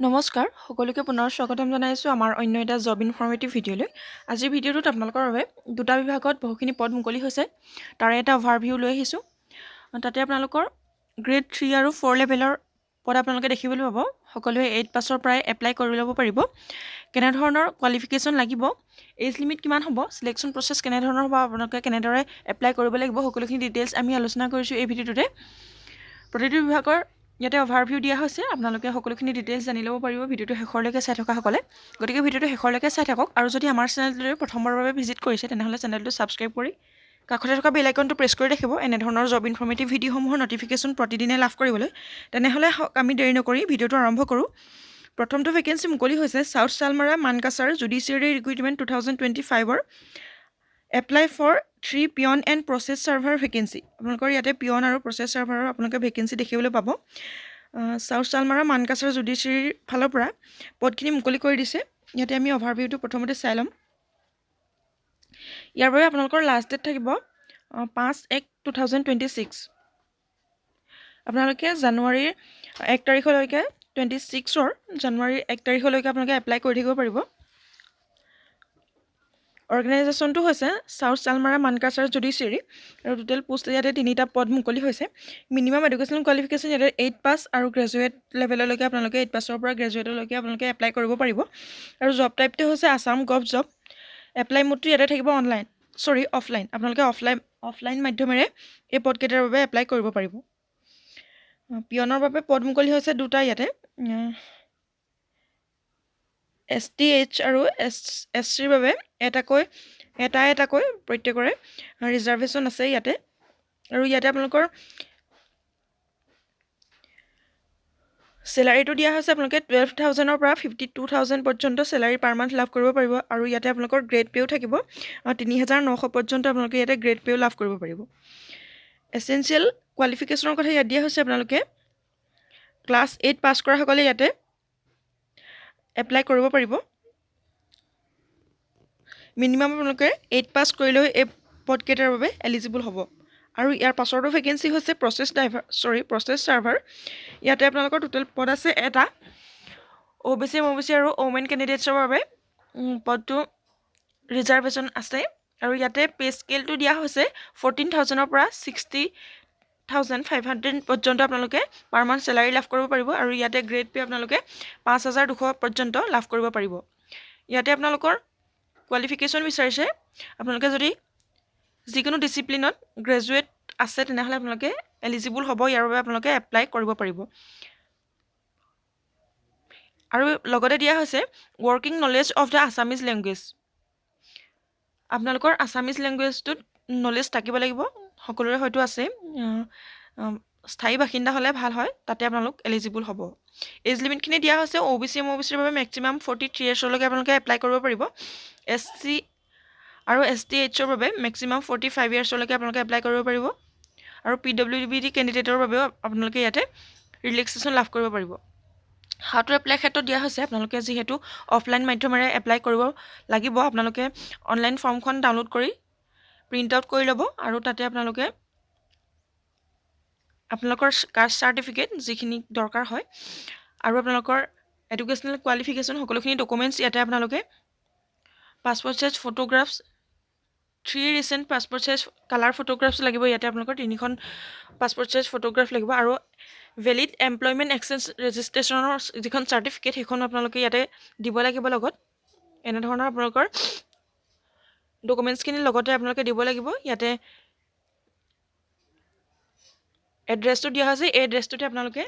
নমস্কাৰ সকলোকে পুনৰ স্বাগতম জনাইছোঁ আমাৰ অন্য এটা জব ইনফৰ্মেটিভ ভিডিঅ'লৈ। আজিৰ ভিডিঅ'টোত আপোনালোকৰ বাবে দুটা বিভাগত বহুখিনি পদ মুকলি হৈছে, তাৰে এটা অভাৰভিউ লৈ আহিছোঁ। তাতে আপোনালোকৰ গ্ৰেড 3 আৰু 4 লেভেলৰ পদ আপোনালোকে দেখিবলৈ পাব। সকলোৱে 8 পাছৰ পৰাই এপ্লাই কৰি ল'ব পাৰিব। কেনেধৰণৰ কোৱালিফিকেশ্যন লাগিব, এজ লিমিট কিমান হ'ব, চিলেকশ্যন প্ৰচেছ কেনেধৰণৰ হ'ব, আপোনালোকে কেনেদৰে এপ্লাই কৰিব লাগিব, সকলোখিনি ডিটেইলছ আমি আলোচনা কৰিছোঁ এই ভিডিঅ'টোতে। প্ৰতিটো বিভাগৰ ইয়াতে অভাৰভিউ দিয়া হৈছে, আপোনালোকে সকলোখিনি ডিটেইলছ জানি ল'ব পাৰিব ভিডিঅ'টো শেষৰলৈকে চাই থকাসকলে। গতিকে ভিডিঅ'টো শেষৰলৈকে চাই থাকক, আৰু যদি আমাৰ চেনেলটোলৈ প্ৰথমবাৰৰ বাবে ভিজিট কৰিছে তেনেহ'লে চেনেলটো ছাবস্ক্ৰাইব কৰি কাষতে থকা বেল আইকনটো প্ৰেছ কৰি ৰাখিব এনেধৰণৰ জব ইনফৰ্মেটিভ ভিডিঅ'সমূহৰ নটিফিকেশ্যন প্ৰতিদিনে লাভ কৰিবলৈ। তেনেহ'লে আমি দেৰি নকৰি ভিডিঅ'টো আৰম্ভ কৰোঁ। প্ৰথমটো ভেকেঞ্চি মুকলি হৈছে south Salmara Mankachar judiciary recruitment 2025-ৰ apply for 3 peon and process server vacancy. আপোনালোকৰ ইয়াতে পিয়ন আৰু প্ৰচেছ চাৰ্ভাৰৰ আপোনালোকে ভেকেঞ্চি দেখিবলৈ পাব। চাউথ চালমাৰা মানকাছাৰ জুডিচিয়াৰীৰ ফালৰ পৰা পদখিনি মুকলি কৰি দিছে। ইয়াতে আমি অভাৰভিউটো প্ৰথমতে চাই ল'ম। ইয়াৰ বাবে আপোনালোকৰ লাষ্ট ডেট থাকিব 5/1/2026। আপোনালোকে জানুৱাৰীৰ 1 তাৰিখলৈকে 26ৰ জানুৱাৰীৰ 1 তাৰিখলৈকে আপোনালোকে এপ্লাই কৰি থাকিব পাৰিব। অৰ্গেনাইজেশ্যনটো হৈছে চাউথ চালমাৰা মানকাছাৰ জুডিচিয়াৰী, আৰু টোটেল পোষ্ট ইয়াতে 3টা পদ মুকলি হৈছে। মিনিমাম এডুকেশ্যনেল কোৱালিফিকেশ্যন ইয়াতে 8 পাছ আৰু গ্ৰেজুৱেট লেভেললৈকে আপোনালোকে 8 পাছৰ পৰা গ্ৰেজুৱেটলৈকে আপোনালোকে এপ্লাই কৰিব পাৰিব। আৰু জব টাইপটো হৈছে আছাম গভ জব। এপ্লাই মোডটো ইয়াতে থাকিব অফলাইন। আপোনালোকে অফলাইন মাধ্যমেৰে এই পদকেইটাৰ বাবে এপ্লাই কৰিব পাৰিব। পিয়নৰ বাবে পদ মুকলি হৈছে দুটা ইয়াতে, STH আৰু SCৰ বাবে এটাকৈ প্ৰত্যেকৰে ৰিজাৰ্ভেশ্যন আছে ইয়াতে। আৰু ইয়াতে আপোনালোকৰ চেলাৰীটো দিয়া হৈছে, আপোনালোকে 12,000ৰ পৰা 52,000 পৰ্যন্ত চেলাৰী পাৰ মান্থ লাভ কৰিব পাৰিব। আৰু ইয়াতে আপোনালোকৰ গ্ৰেড পেও থাকিব, 3,900 পৰ্যন্ত আপোনালোকে ইয়াতে গ্ৰেড পেও লাভ কৰিব পাৰিব। এছেঞ্চিয়েল কোৱালিফিকেশ্যনৰ কথা ইয়াত দিয়া হৈছে, আপোনালোকে ক্লাছ 8 পাছ কৰাসকলে ইয়াতে এপ্লাই কৰিব পাৰিব। মিনিমাম আপোনালোকে 8 পাছ কৰিলেও এই পদকেইটাৰ বাবে এলিজিবল হ'ব। আৰু ইয়াৰ পাছৰটো ভেকেঞ্চি হৈছে প্ৰচেছ চাৰ্ভাৰ। ইয়াতে আপোনালোকৰ টোটেল পদ আছে এটা। OBC আৰু ওমেন কেণ্ডিডেটছৰ বাবে পদটো ৰিজাৰ্ভেশ্যন আছে। আৰু ইয়াতে পে স্কেলটো দিয়া হৈছে 14,000ৰ পৰা 60,500 পৰ্যন্ত আপোনালোকে পাৰ মান্থ চেলাৰী লাভ কৰিব পাৰিব। আৰু ইয়াতে গ্ৰেড পে আপোনালোকে 5,200 পৰ্যন্ত লাভ কৰিব পাৰিব। ইয়াতে আপোনালোকৰ কোৱালিফিকেশ্যন বিচাৰিছে, আপোনালোকে যদি যিকোনো ডিচিপ্লিনত গ্ৰেজুৱেট আছে তেনেহ'লে আপোনালোকে এলিজিবল হ'ব, ইয়াৰ বাবে আপোনালোকে এপ্লাই কৰিব পাৰিব। আৰু লগতে দিয়া হৈছে working knowledge of the Assamese language. আপোনালোকৰ আছামিজ লেংগুৱেজটোত নলেজ থাকিব লাগিব, সকলোৰে হয়তো আছে। স্থায়ী বাসিন্দা হ'লে ভাল হয়, তাতে আপোনালোক এলিজিবল হ'ব। এজ লিমিটখিনি দিয়া হৈছে OBCৰ বাবে মেক্সিমাম 43 ইয়াৰ্ছলৈকে আপোনালোকে এপ্লাই কৰিব পাৰিব। SC আৰু STHৰ বাবে মেক্সিমাম 45 ইয়াৰ্ছলৈকে আপোনালোকে এপ্লাই কৰিব পাৰিব। আৰু PWD কেণ্ডিডেটৰ বাবেও আপোনালোকে ইয়াতে ৰিলেক্সেশ্যন লাভ কৰিব পাৰিব। হাউ টু এপ্লাই ক্ষেত্ৰত দিয়া হৈছে, আপোনালোকে যিহেতু অফলাইন মাধ্যমেৰে এপ্লাই কৰিব লাগিব, আপোনালোকে অনলাইন ফৰ্মখন ডাউনলোড কৰি প্ৰিণ্ট আউট কৰি ল'ব। আৰু তাতে আপোনালোকৰ কাষ্ট চাৰ্টিফিকেট যিখিনি দৰকাৰ হয়, আৰু আপোনালোকৰ এডুকেশ্যনেল কোৱালিফিকেশ্যন সকলোখিনি ডকুমেণ্টছ ইয়াতে আপোনালোকে passport size photographs 3 recent passport size colour photographs লাগিব। ইয়াতে আপোনালোকৰ 3খন পাছপৰ্ট চাইজ ফটোগ্ৰাফ লাগিব। আৰু ভেলিড এমপ্লয়মেণ্ট এক্সচেঞ্জ ৰেজিষ্ট্ৰেশ্যনৰ যিখন চাৰ্টিফিকেট সেইখন আপোনালোকে ইয়াতে দিব লাগিব লগত। এনেধৰণৰ আপোনালোকৰ ডকুমেণ্টছখিনি লগতে আপোনালোকে দিব লাগিব। ইয়াতে এড্ৰেছটো দিয়া হৈছে, এই এড্ৰেছটোতে আপোনালোকে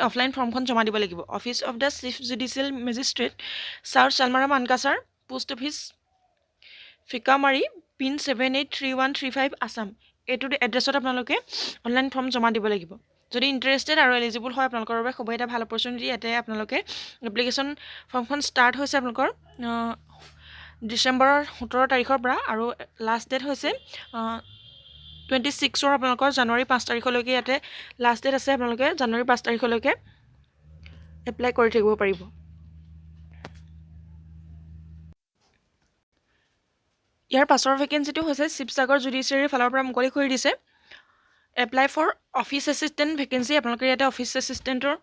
অফলাইন ফৰ্মখন জমা দিব লাগিব। Office of the chief judicial magistrate, south Salmara Mankachar, post office Fikamari, pin 783135 Assam. এইটো এড্ৰেছত আপোনালোকে অনলাইন ফৰ্ম জমা দিব লাগিব। যদি ইণ্টাৰেষ্টেড আৰু এলিজিবল হয়, আপোনালোকৰ বাবে খুবেই এটা ভাল অপৰচুনিটি। ইয়াতে আপোনালোকে এপ্লিকেশ্যন ফৰ্মখন ষ্টাৰ্ট হৈছে আপোনালোকৰ ডিচেম্বৰৰ 17 তাৰিখৰ পৰা, আৰু লাষ্ট ডেট হৈছে 26ৰ আপোনালোকৰ জানুৱাৰী 5 তাৰিখলৈকে ইয়াতে লাষ্ট ডেট আছে। আপোনালোকে জানুৱাৰী 5 তাৰিখলৈকে এপ্লাই কৰি থাকিব পাৰিব। ইয়াৰ পাছৰ ভেকেঞ্চিটো হৈছে শিৱসাগৰ জুডিচিয়াৰীৰ ফালৰ পৰা মুকলি কৰি দিছে। Apply for office assistant vacancy. আপোনালোকে ইয়াতে অফিচ এছিষ্টেণ্টৰ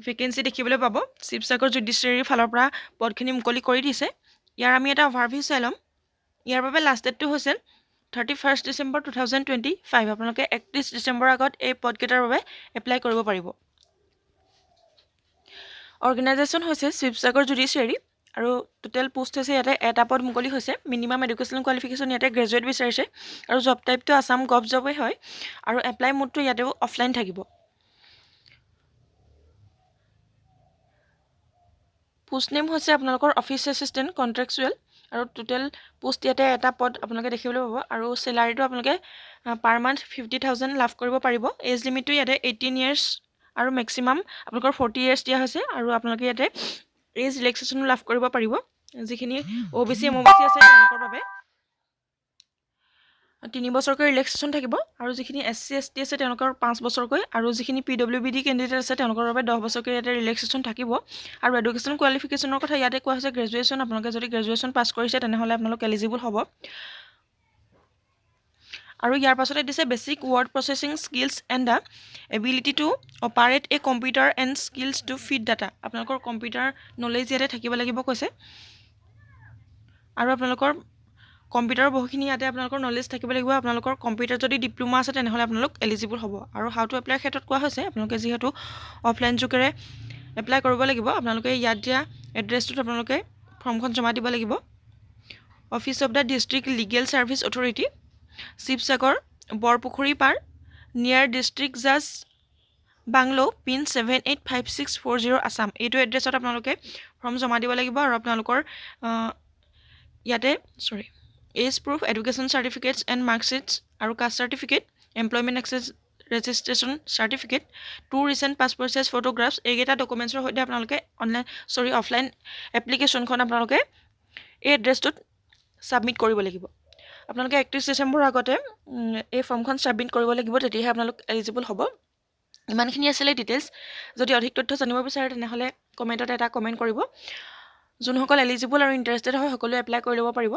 ভেকেঞ্চি দেখিবলৈ পাব। শিৱসাগৰ জুডিচিয়াৰীৰ ফালৰ পৰা পদখিনি মুকলি কৰি দিছে। ইয়াৰ আমি এটা অভাৰভিউ চাই ল'ম। ইয়াৰ বাবে লাষ্ট ডেটটো হৈছে 31 ডিচেম্বৰ 2025। আপোনালোকে 31 ডিচেম্বৰৰ আগত এই পদকেইটাৰ বাবে এপ্লাই কৰিব পাৰিব। অৰ্গেনাইজেশ্যন হৈছে শিৱসাগৰ জুডিচিয়াৰী আৰু টোটেল পোষ্ট হৈছে ইয়াতে এটা পদ মুকলি হৈছে। মিনিমাম এডুকেশ্যনেল কোৱালিফিকেশ্যন ইয়াতে গ্ৰেজুৱেট বিচাৰিছে আৰু জব টাইপটো আছাম গভ জবেই হয় আৰু এপ্লাই মোডটো ইয়াতেও অফলাইন থাকিব। পোষ্ট নেম হৈছে আপোনালোকৰ অফিচ এছিষ্টেণ্ট কণ্ট্ৰেকচুৱেল আৰু টোটেল পোষ্ট ইয়াতে এটা পদ আপোনালোকে দেখিবলৈ পাব আৰু চেলাৰীটো আপোনালোকে পাৰ মান্থ 50,000 লাভ কৰিব পাৰিব। এজ লিমিটটো ইয়াতে 18 ইয়াৰ্ছ আৰু মেক্সিমাম আপোনালোকৰ 40 ইয়াৰ্ছ দিয়া হৈছে আৰু আপোনালোকে ইয়াতে এজ ৰিলেক্সেশ্যনো লাভ কৰিব পাৰিব। যিখিনি OBC MOBC আছে তেওঁলোকৰ বাবে 3 বছৰকৈ ৰিলেক্সেশ্যন থাকিব আৰু যিখিনি SC ST আছে তেওঁলোকৰ 5 বছৰকৈ আৰু যিখিনি PWBD কেণ্ডিডেট আছে তেওঁলোকৰ বাবে 10 বছৰকৈ ইয়াতে ৰিলেক্সেশ্যন থাকিব। আৰু এডুকেশ্যন কোৱালিফিকেশ্যনৰ কথা ইয়াতে কোৱা হৈছে গ্ৰেজুৱেশ্যন। আপোনালোকে যদি গ্ৰেজুৱেশ্যন পাছ কৰিছে তেনেহ'লে আপোনালোক এলিজিবল হ'ব। আৰু ইয়াৰ পাছতে দিছে basic word processing skills and the ability to operate A computer and skills to feed data. আপোনালোকৰ কম্পিউটাৰ নলেজ ইয়াতে থাকিব লাগিব কৈছে আৰু আপোনালোকৰ কম্পিউটাৰৰ বহুখিনি ইয়াতে আপোনালোকৰ নলেজ থাকিব লাগিব। আপোনালোকৰ কম্পিউটাৰ যদি ডিপ্ল'মা আছে তেনেহ'লে আপোনালোক এলিজিবল হ'ব। আৰু হাউ টু এপ্লাইৰ ক্ষেত্ৰত কোৱা হৈছে আপোনালোকে যিহেতু অফলাইন যোগেৰে এপ্লাই কৰিব লাগিব আপোনালোকে ইয়াত দিয়া এড্ৰেছটোত আপোনালোকে ফৰ্মখন জমা দিব লাগিব। Office of the district legal service authority, Sivasagar, Borpukhuri Par, near district জাজ বাংলো, পিন 785640 আছাম। এইটো এড্ৰেছত আপোনালোকে ফৰ্ম জমা দিব লাগিব আৰু আপোনালোকৰ ইয়াতে age proof, education certificates and marksheets আৰু caste certificate, employment exchange registration certificate, 2 recent passport size photographs, এইকেইটা ডকুমেণ্টছৰ সৈতে আপোনালোকে অফলাইন এপ্লিকেশ্যনখন আপোনালোকে এই এড্ৰেছটোত ছাবমিট কৰিব লাগিব। আপোনালোকে 31 ডিচেম্বৰৰ আগতে এই ফৰ্মখন ছাবমিট কৰিব লাগিব, তেতিয়াহে আপোনালোক এলিজিবল হ'ব। ইমানখিনি আছিলে ডিটেইলছ। যদি অধিক তথ্য জানিব বিচাৰে তেনেহ'লে কমেণ্টত এটা কমেণ্ট কৰিব। যোনসকল এলিজিবল আৰু ইণ্টাৰেষ্টেড হয় সকলোৱে এপ্লাই কৰি ল'ব পাৰিব।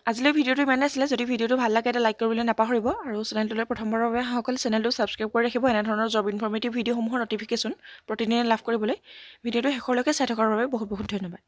আজিলৈ ভিডিঅ'টো ইমানে আছিলে। যদি ভিডিঅ'টো ভাল লাগে এটা লাইক কৰিবলৈ নাপাহৰিব আৰু চেনেলটোলৈ প্ৰথমবাৰৰ বাবে সকলো চেনেলটো ছাবস্ক্ৰাইব কৰি ৰাখিব এনেধৰণৰ জব ইনফৰ্মেটিভ ভিডিঅ'সমূহৰ ন'টিফিকেশ্যন প্ৰতিদিনে লাভ কৰিবলৈ। ভিডিঅ'টো শেষলৈকে চাই থকাৰ বাবে বহুত বহুত ধন্যবাদ।